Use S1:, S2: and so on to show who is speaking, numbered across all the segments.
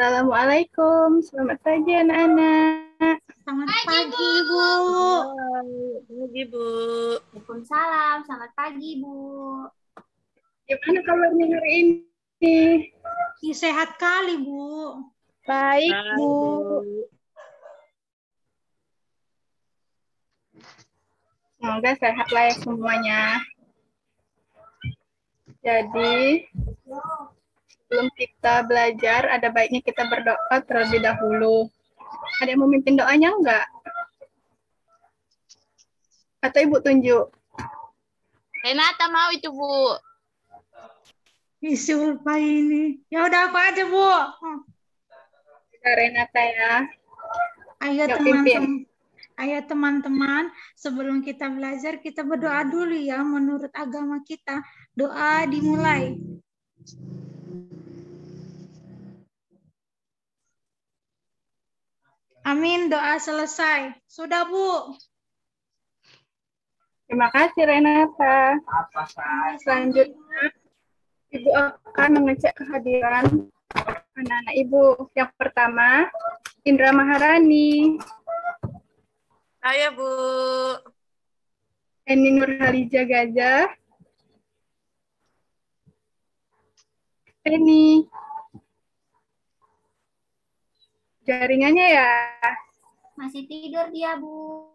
S1: Assalamualaikum, selamat pagi anak-anak.
S2: Selamat pagi, Ibu.
S3: Selamat pagi, Bu.
S4: Waalaikumsalam, selamat pagi, Bu.
S1: Gimana kabarnya hari ini?
S2: Sehat kali, Bu.
S1: Baik,
S3: Hai,
S1: Bu. Semoga sehat lah ya semuanya. Jadi, sebelum kita belajar, ada baiknya kita berdoa terlebih dahulu. Ada yang mau mimpin doanya enggak? Atau Ibu tunjuk?
S3: Renata mau itu, Bu.
S2: Isi ulpa ini. Ya udah aku aja, Bu.
S1: Kita Renata ya.
S2: Ayo
S1: Yuk,
S2: teman-teman.
S1: pimpin.
S2: Ayo teman-teman, sebelum kita belajar kita berdoa dulu ya menurut agama kita. Doa dimulai. Amin, doa selesai. Sudah, Bu.
S1: Terima kasih Renata. Selanjutnya, Ibu akan mengecek kehadiran anak-anak Ibu. Yang pertama, Indra Maharani,
S3: Ayo, Bu.
S1: Eni Nurhaliza Gajah, Eni. Jaringannya ya.
S4: Masih tidur dia, Bu.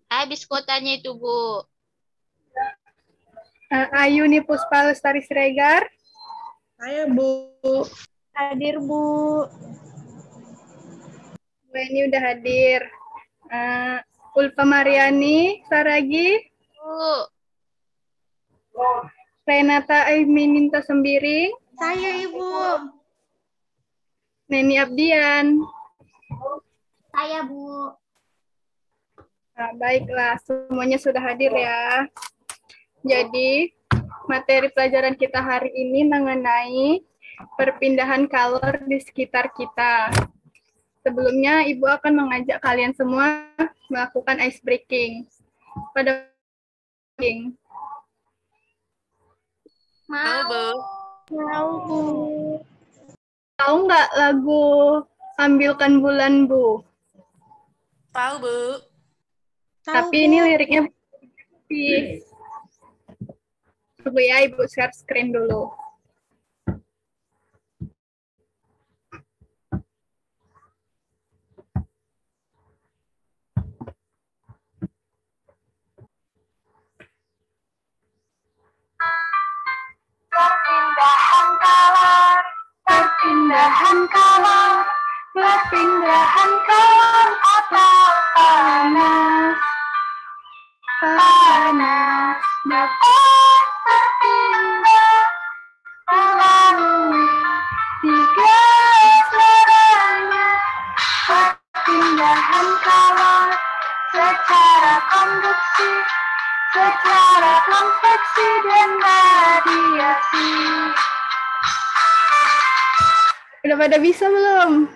S3: Habis kuotanya itu, Bu.
S1: Ayuni Puspa Lestari Siregar.
S3: Ayo, Bu.
S1: Hadir, Bu. Bu Eni udah hadir. Ulfa Mariani Saragi.
S3: Bu.
S1: Renata Aiminta Sembiring.
S2: Saya, Ibu.
S1: Neni Abdian.
S4: Saya, Bu.
S1: Nah, baiklah, semuanya sudah hadir ya. Jadi, materi pelajaran kita hari ini mengenai perpindahan kalor di sekitar kita. Sebelumnya, Ibu akan mengajak kalian semua melakukan ice breaking. Pada
S3: Mau, Bu.
S1: Mau, Bu. Tahu nggak lagu Ambilkan Bulan, Bu?
S3: Tahu, Bu.
S2: Tahu,
S1: Tapi
S2: Bu.
S1: ini liriknya Tunggu ya, Ibu share screen dulu. Perpindahan kalor, perpindahan kalor, perpindahan kalor atau panas. Panas dapat berpindah melalui tiga caranya. Perpindahan kalor secara konduksi, secara konveksi dan radiasi. Udah pada bisa belum?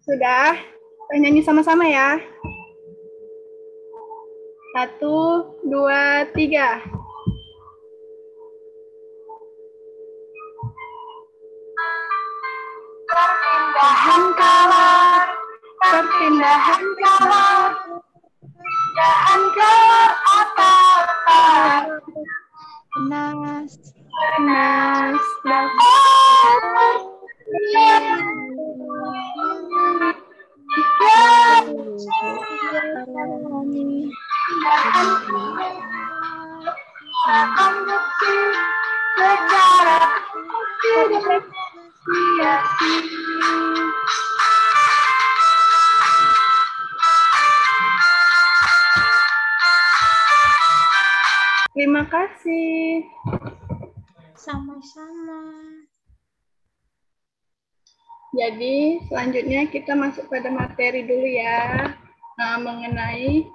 S1: Sudah? Kita nyanyi sama-sama ya. 1, 2, 3. Perpindahan kalor, perpindahan kalor, perpindahan kalor atau panas, panas dapat konduksi secara radiasi. Terima kasih.
S2: Sama-sama.
S1: Jadi selanjutnya kita masuk pada materi dulu ya, mengenai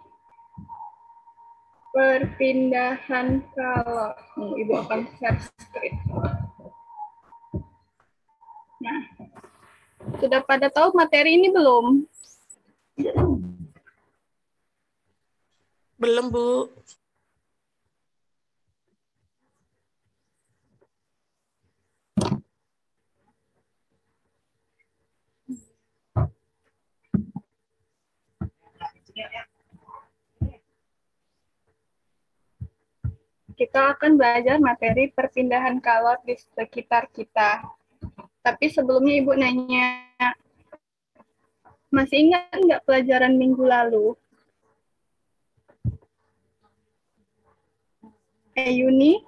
S1: perpindahan kalor. Ibu akan share screen. Nah, sudah pada tahu materi ini belum?
S3: Belum, Bu.
S1: kita akan belajar materi perpindahan kalor di sekitar kita. Tapi sebelumnya Ibu nanya, masih ingat nggak pelajaran minggu lalu? Yuni,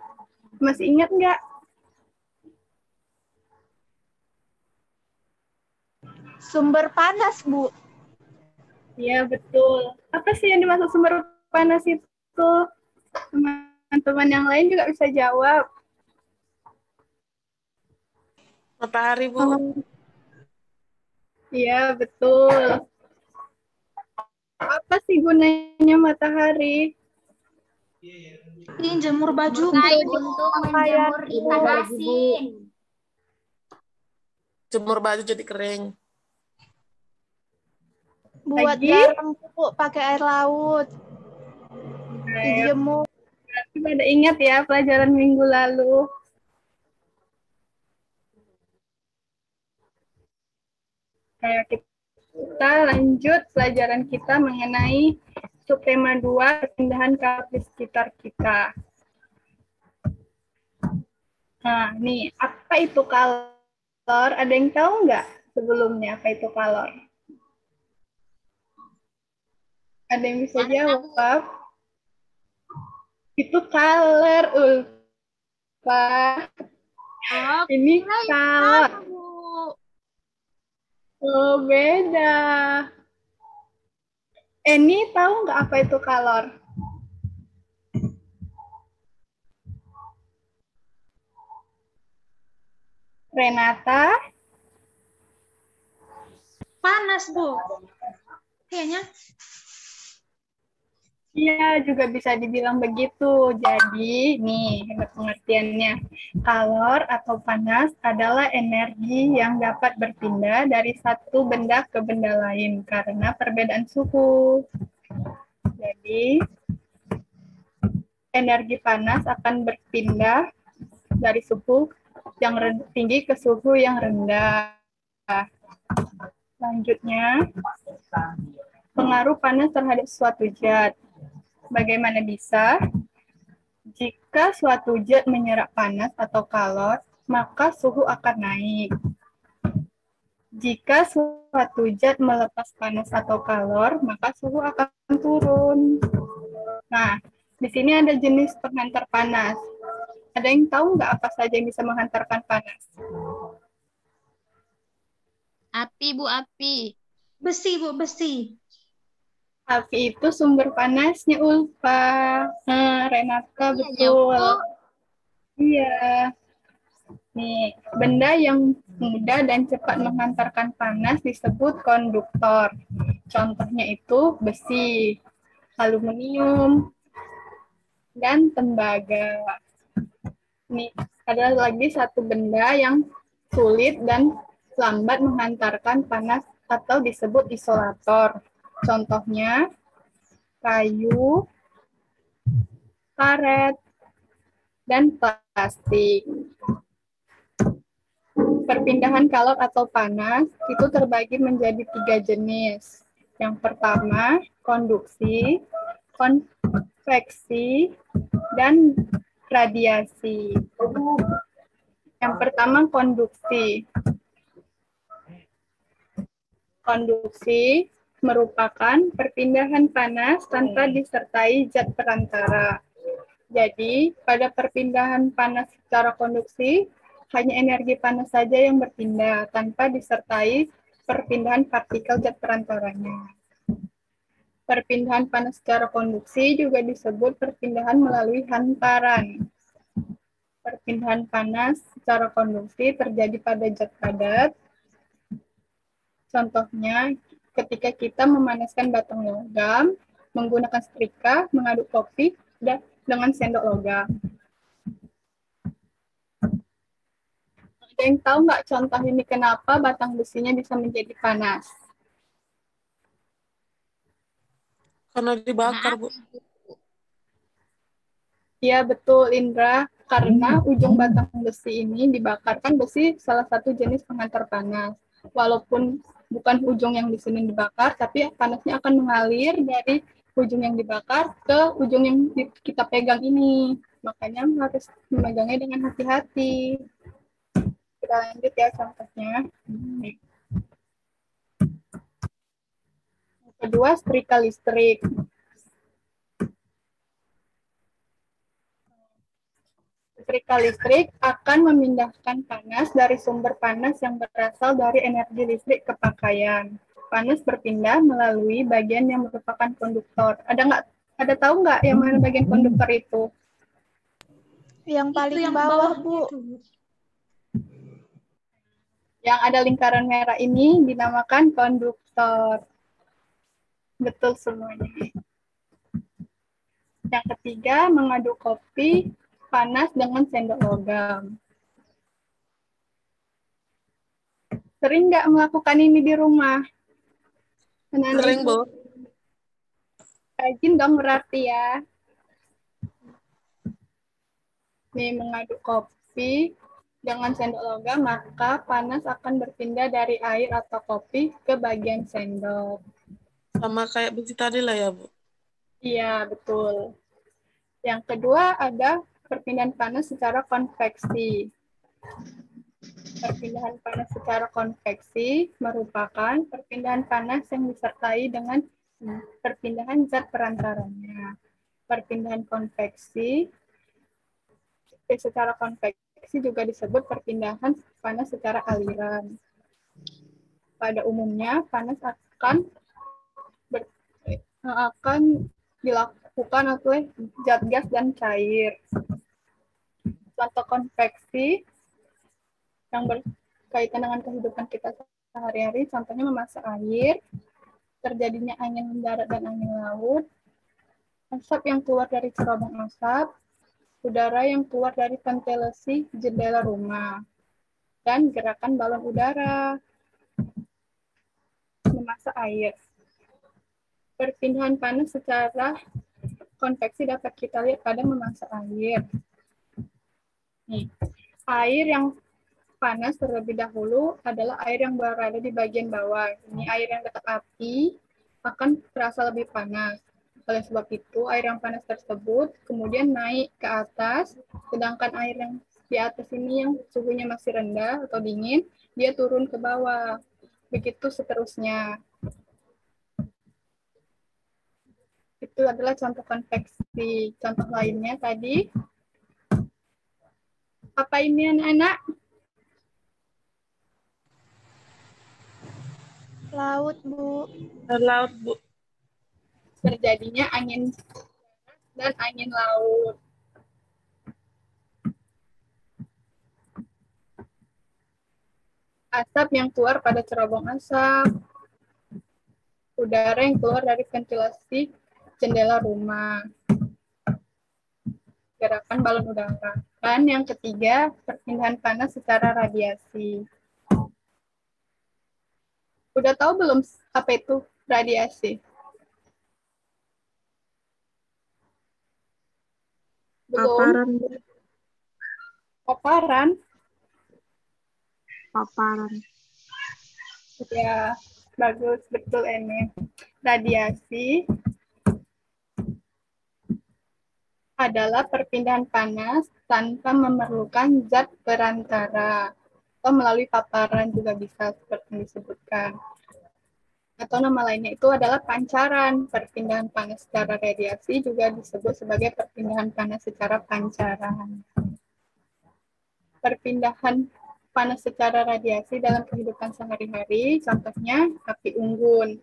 S1: masih ingat nggak?
S2: Sumber panas, Bu.
S1: Iya, betul. Apa sih yang dimaksud sumber panas itu? Teman-teman yang lain juga bisa jawab.
S3: Matahari, Bu.
S1: Iya, betul. Apa sih gunanya matahari?
S2: Ini jemur baju.
S4: Untuk menjemur ikan asin.
S3: Jemur baju jadi kering.
S2: Buat
S1: Lagi?
S2: garam, Bu, pakai air laut. Dijemur.
S1: Berarti pada ingat ya pelajaran minggu lalu. Kayak kita lanjut pelajaran kita mengenai subtema 2 perpindahan kalor di sekitar kita. Nah, nih, apa itu kalor? Ada yang tahu nggak sebelumnya apa itu kalor? Ada yang bisa jawab? Itu color, Ulfa.
S3: Oh,
S1: Ini kalor.
S3: Bu.
S1: Oh, beda. Ini tahu nggak apa itu kalor? Renata?
S2: Panas, Bu. Kayaknya.
S1: Iya, juga bisa dibilang begitu. Jadi, nih, pengertiannya. Kalor atau panas adalah energi yang dapat berpindah dari satu benda ke benda lain karena perbedaan suhu. Jadi, energi panas akan berpindah dari suhu yang tinggi ke suhu yang rendah. Selanjutnya, pengaruh panas terhadap suatu zat. Bagaimana bisa? Jika suatu zat menyerap panas atau kalor, maka suhu akan naik. Jika suatu zat melepas panas atau kalor, maka suhu akan turun. Nah, di sini ada jenis penghantar panas. Ada yang tahu nggak apa saja yang bisa menghantarkan panas?
S3: Api, Bu, api.
S2: Besi, Bu, besi.
S1: Api itu sumber panasnya, Ulfa. Nah, Renata, betul. Iya. Nih, benda yang mudah dan cepat menghantarkan panas disebut konduktor. Contohnya itu besi, aluminium, dan tembaga. Nih, ada lagi satu benda yang sulit dan lambat menghantarkan panas atau disebut isolator. Contohnya kayu, karet, dan plastik. Perpindahan kalor atau panas itu terbagi menjadi 3 jenis. Yang pertama, konduksi, konveksi, dan radiasi. Yang pertama, konduksi. Konduksi merupakan perpindahan panas tanpa disertai zat perantara. Jadi, pada perpindahan panas secara konduksi, hanya energi panas saja yang berpindah tanpa disertai perpindahan partikel zat perantaranya. Perpindahan panas secara konduksi juga disebut perpindahan melalui hantaran. Perpindahan panas secara konduksi terjadi pada zat padat. Contohnya, ketika kita memanaskan batang logam, menggunakan setrika, mengaduk kopi, dengan sendok logam. Ada yang tahu nggak contoh ini kenapa batang besinya bisa menjadi panas?
S3: Karena dibakar, Bu.
S1: Ya, betul, Indra. Karena ujung batang besi ini dibakar, kan besi salah satu jenis penghantar panas. Walaupun bukan ujung yang di sini dibakar, tapi panasnya akan mengalir dari ujung yang dibakar ke ujung yang kita pegang ini. Makanya harus memegangnya dengan hati-hati. Kita lanjut ya contohnya. Yang kedua, setrika listrik. Setrika listrik akan memindahkan panas dari sumber panas yang berasal dari energi listrik ke pakaian. Panas berpindah melalui bagian yang merupakan konduktor. Ada tahu nggak yang mana bagian konduktor itu?
S2: Yang paling
S3: yang
S2: bawah,
S3: bawahnya
S2: Bu.
S3: itu, Bu.
S1: Yang ada lingkaran merah ini dinamakan konduktor. Betul semuanya. Yang ketiga, mengaduk kopi panas dengan sendok logam. Sering nggak melakukan ini di rumah? Anak-anak
S3: Sering,
S1: ibu?
S3: Bu.
S1: Rajin dong berarti ya. Nih, mengaduk kopi dengan sendok logam, maka panas akan berpindah dari air atau kopi ke bagian sendok.
S3: Sama kayak besi tadi lah ya, Bu.
S1: Iya, betul. Yang kedua ada perpindahan panas secara konveksi. Perpindahan panas secara konveksi merupakan perpindahan panas yang disertai dengan perpindahan zat perantaranya. Perpindahan konveksi secara konveksi juga disebut perpindahan panas secara aliran. Pada umumnya panas akan dilakukan oleh zat gas dan cair. Contoh konveksi yang berkaitan dengan kehidupan kita sehari-hari, contohnya memasak air, terjadinya angin darat dan angin laut, asap yang keluar dari cerobong asap, udara yang keluar dari ventilasi jendela rumah, dan gerakan balon udara. Memasak air. Perpindahan panas secara konveksi dapat kita lihat pada memasak air. Nih, air yang panas terlebih dahulu adalah air yang berada di bagian bawah. Ini air yang dekat api akan terasa lebih panas. Oleh sebab itu, air yang panas tersebut kemudian naik ke atas, sedangkan air yang di atas ini yang suhunya masih rendah atau dingin, dia turun ke bawah. Begitu seterusnya. Itu adalah contoh konveksi. Contoh lainnya tadi, apa ini anak-anak?
S2: Laut, Bu.
S3: Laut, Bu.
S1: Terjadinya angin dan angin laut. Asap yang keluar pada cerobong asap. Udara yang keluar dari ventilasi jendela rumah. Gerakan balon udara. Dan yang ketiga, perpindahan panas secara radiasi. Udah tahu belum apa itu radiasi? Belum?
S5: Paparan,
S1: Paparan?
S5: paparan.
S1: Ya, bagus. Betul ini. Radiasi adalah perpindahan panas tanpa memerlukan zat perantara. Atau melalui paparan juga bisa seperti yang disebutkan. Atau nama lainnya itu adalah pancaran. Perpindahan panas secara radiasi juga disebut sebagai perpindahan panas secara pancaran. Perpindahan panas secara radiasi dalam kehidupan sehari-hari, contohnya api unggun.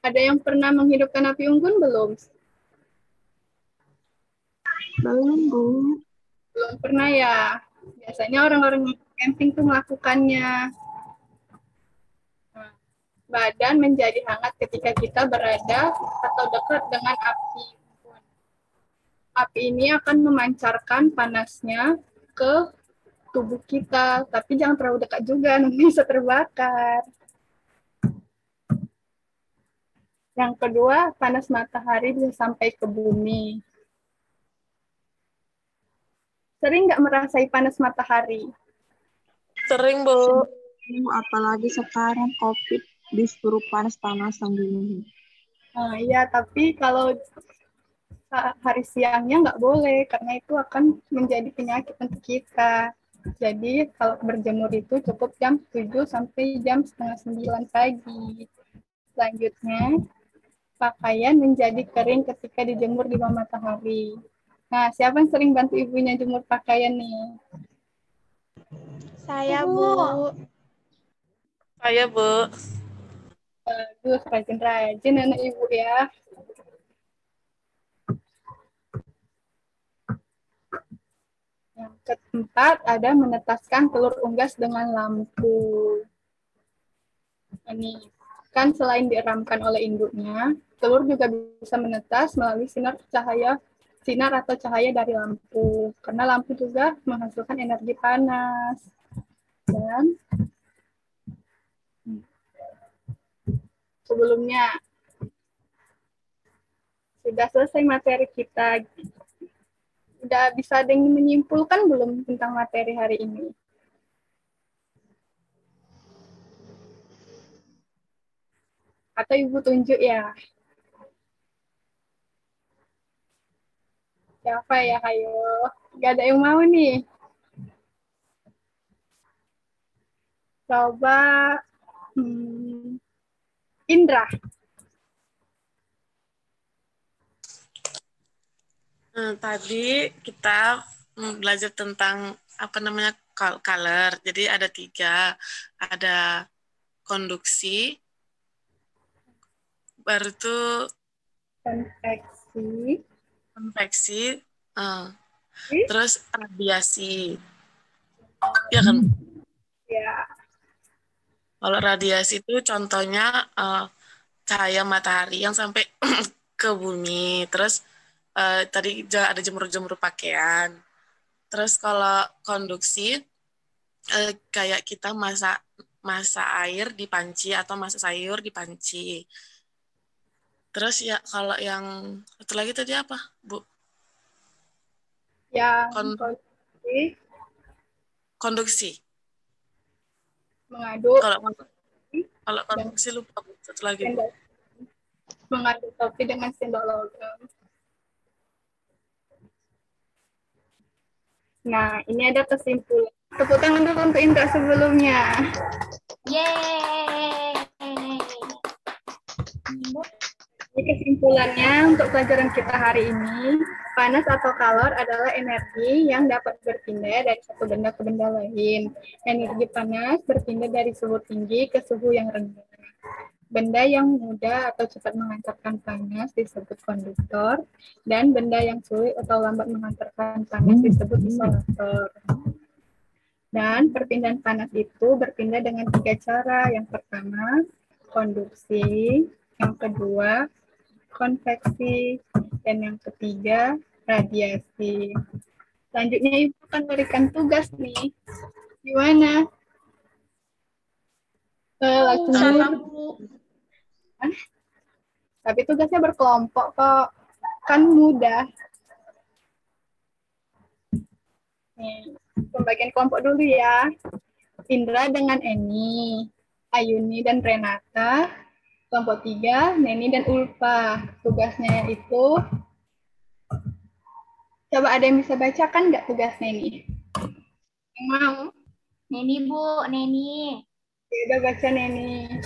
S1: Ada yang pernah menghidupkan api unggun belum?
S5: Belum, Bu.
S1: Belum pernah ya. Biasanya orang-orang camping tuh melakukannya. Badan menjadi hangat ketika kita berada atau dekat dengan api. Api ini akan memancarkan panasnya ke tubuh kita, tapi jangan terlalu dekat juga, nanti bisa terbakar. Yang kedua, panas matahari bisa sampai ke bumi. Sering nggak merasai panas matahari?
S3: Sering, Bu.
S5: Apalagi sekarang COVID disuruh panas-panasan di sini.
S1: Nah, iya, tapi kalau hari siangnya nggak boleh, karena itu akan menjadi penyakit untuk kita. Jadi kalau berjemur itu cukup jam 7 sampai jam setengah 9 pagi. Selanjutnya, pakaian menjadi kering ketika dijemur di bawah matahari. Nah, siapa yang sering bantu ibunya jemur pakaian nih?
S2: Saya,
S4: Ibu.
S2: Bu.
S3: Saya, Bu.
S1: Bagus, rajin-rajin anak ibu ya. Yang keempat, ada menetaskan telur unggas dengan lampu. Ini kan selain diramkan oleh induknya, telur juga bisa menetas melalui sinar atau cahaya dari lampu. Karena lampu juga menghasilkan energi panas. Dan sebelumnya sudah selesai materi kita. Udah bisa ada yang menyimpulkan belum tentang materi hari ini? Atau Ibu tunjuk ya? Siapa ya? Ayo. Gak ada yang mau nih. Coba Indra.
S3: Tadi kita belajar tentang apa namanya color. Jadi ada 3, ada konduksi, baru tuh
S1: Konveksi.
S3: konveksi, terus radiasi. Ya kan?
S1: Ya.
S3: Kalau radiasi itu contohnya cahaya matahari yang sampai ke bumi. Terus tadi ada jemur-jemur pakaian. Terus kalau konduksi kayak kita masak air di panci atau masak sayur di panci. Terus ya kalau yang satu lagi tadi apa, Bu?
S1: Yang konduksi
S3: Konduksi.
S1: mengaduk
S3: Kalau
S1: dan
S3: konduksi lupa, Bu. Satu lagi, Bu.
S1: sendok, mengaduk topi dengan sendok logam. Nah, ini ada kesimpulan. Tepuk tangan dulu untuk Indra sebelumnya.
S4: Yeay.
S1: Jadi kesimpulannya untuk pelajaran kita hari ini, panas atau kalor adalah energi yang dapat berpindah dari satu benda ke benda lain. Energi panas berpindah dari suhu tinggi ke suhu yang rendah. Benda yang mudah atau cepat mengantarkan panas disebut konduktor, dan benda yang sulit atau lambat mengantarkan panas disebut isolator. Dan perpindahan panas itu berpindah dengan 3 cara. Yang pertama, konduksi. Yang kedua, konveksi, dan yang ketiga, radiasi. Selanjutnya Ibu akan berikan tugas nih. Gimana?
S2: Salah, Bu.
S1: Tapi tugasnya berkelompok kok. Kan mudah. Nih, pembagian kelompok dulu ya. Indra dengan Eni, Ayuni dan Renata. Kelompok 3, Neni dan Ulfa. Tugasnya itu, coba ada yang bisa bacakan nggak tugasnya ini? Yang mau?
S4: Neni, Bu, Neni.
S1: Ya udah baca Neni.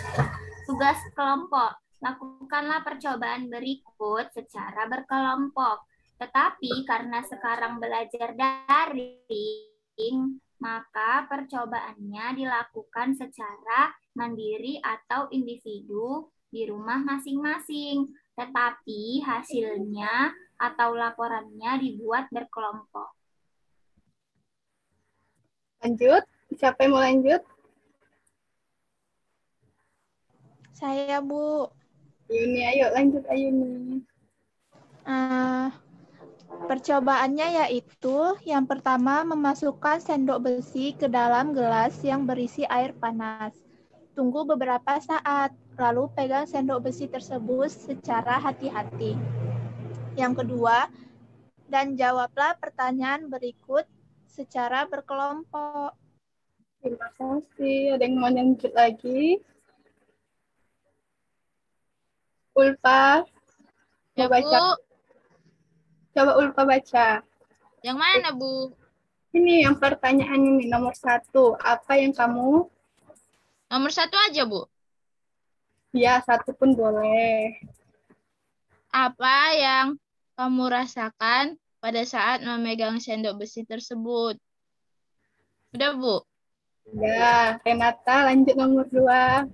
S4: Tugas kelompok. Lakukanlah percobaan berikut secara berkelompok. Tetapi karena sekarang belajar daring, maka percobaannya dilakukan secara mandiri atau individu di rumah masing-masing. Tetapi hasilnya atau laporannya dibuat berkelompok.
S1: Lanjut. Siapa yang mau lanjut?
S2: Saya, Bu.
S1: Ayuni, ayo lanjut Ayuni.
S2: Percobaannya yaitu yang pertama memasukkan sendok besi ke dalam gelas yang berisi air panas. Tunggu beberapa saat, lalu pegang sendok besi tersebut secara hati-hati. Yang kedua, dan jawablah pertanyaan berikut secara berkelompok.
S1: Terima kasih. Ada yang mau lanjut lagi? Ulfa,
S6: Ya,
S1: mau baca?
S6: Bu.
S1: Coba Ulfa baca.
S6: Yang mana, Bu?
S1: Ini yang pertanyaan ini, nomor 1. Apa yang kamu,
S6: Nomor 1 aja, Bu.
S1: ya 1 pun boleh.
S6: Apa yang kamu rasakan pada saat memegang sendok besi tersebut? Udah, Bu?
S1: Ya, Renata lanjut nomor 2.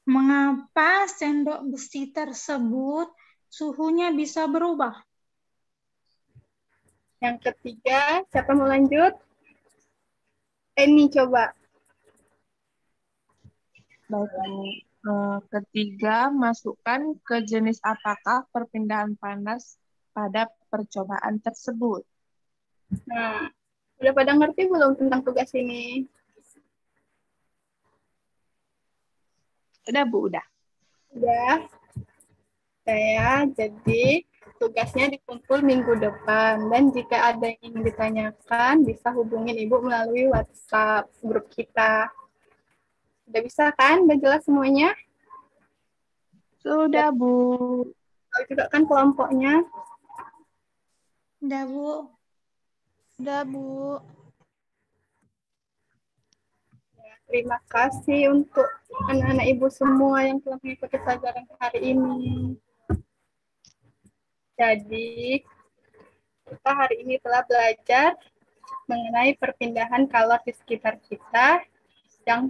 S7: Mengapa sendok besi tersebut suhunya bisa berubah?
S1: Yang ketiga, siapa mau lanjut? Eni coba.
S8: Baik, Bu. Ketiga, masukkan ke jenis apakah perpindahan panas pada percobaan tersebut.
S1: Nah, udah pada ngerti belum tentang tugas ini?
S8: Udah, Bu, udah.
S1: Udah. Jadi tugasnya dikumpul minggu depan. Dan jika ada yang ingin ditanyakan, bisa hubungin Ibu melalui WhatsApp grup kita. Udah bisa kan? Udah jelas semuanya?
S8: Sudah, Bu.
S1: Tahu juga kan kelompoknya?
S7: Udah, Bu.
S2: Udah, Bu.
S1: Terima kasih untuk anak-anak Ibu semua yang telah mengikuti pelajaran hari ini. Jadi, kita hari ini telah belajar mengenai perpindahan kalor di sekitar kita yang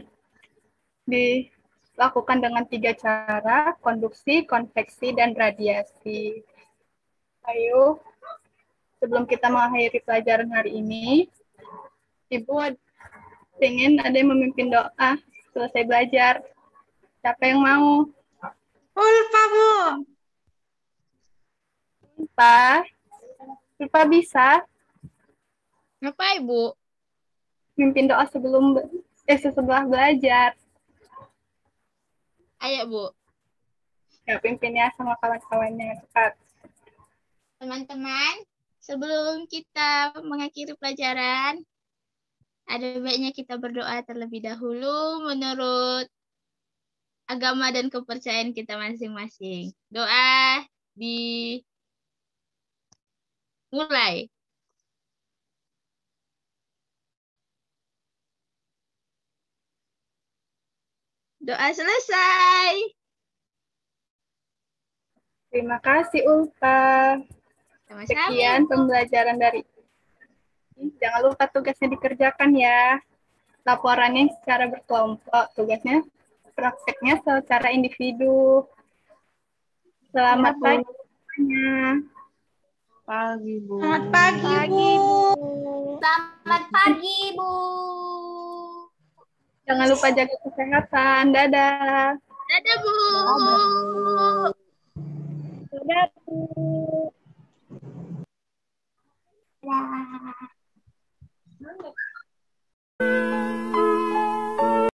S1: dilakukan dengan 3 cara, konduksi, konveksi, dan radiasi. Ayo, sebelum kita mengakhiri pelajaran hari ini, Ibu ingin ada yang memimpin doa selesai belajar. Siapa yang mau?
S7: Ulfa, Bu.
S1: Ulfa bisa
S6: Apa, Ibu?
S1: mimpin doa setelah belajar.
S6: Ayo, Bu.
S1: Ya, pimpinnya sama kawan-kawannya. Cepat.
S6: Teman-teman, sebelum kita mengakhiri pelajaran, ada baiknya kita berdoa terlebih dahulu menurut agama dan kepercayaan kita masing-masing. Doa dimulai. Doa selesai.
S1: Terima kasih Ulfa.
S6: Sama-sama.
S1: Sekian pembelajaran dari ini. Jangan lupa tugasnya dikerjakan ya. Laporannya secara berkelompok, tugasnya prakteknya secara individu. Selamat
S8: Ya, Bu.
S1: pagi semuanya.
S8: Pagi, Bu.
S7: Selamat pagi, Bu.
S4: Selamat pagi, Bu.
S1: Jangan lupa jaga kesehatan. Dadah.
S6: Dadah, Bu.
S1: Dadah. Bu.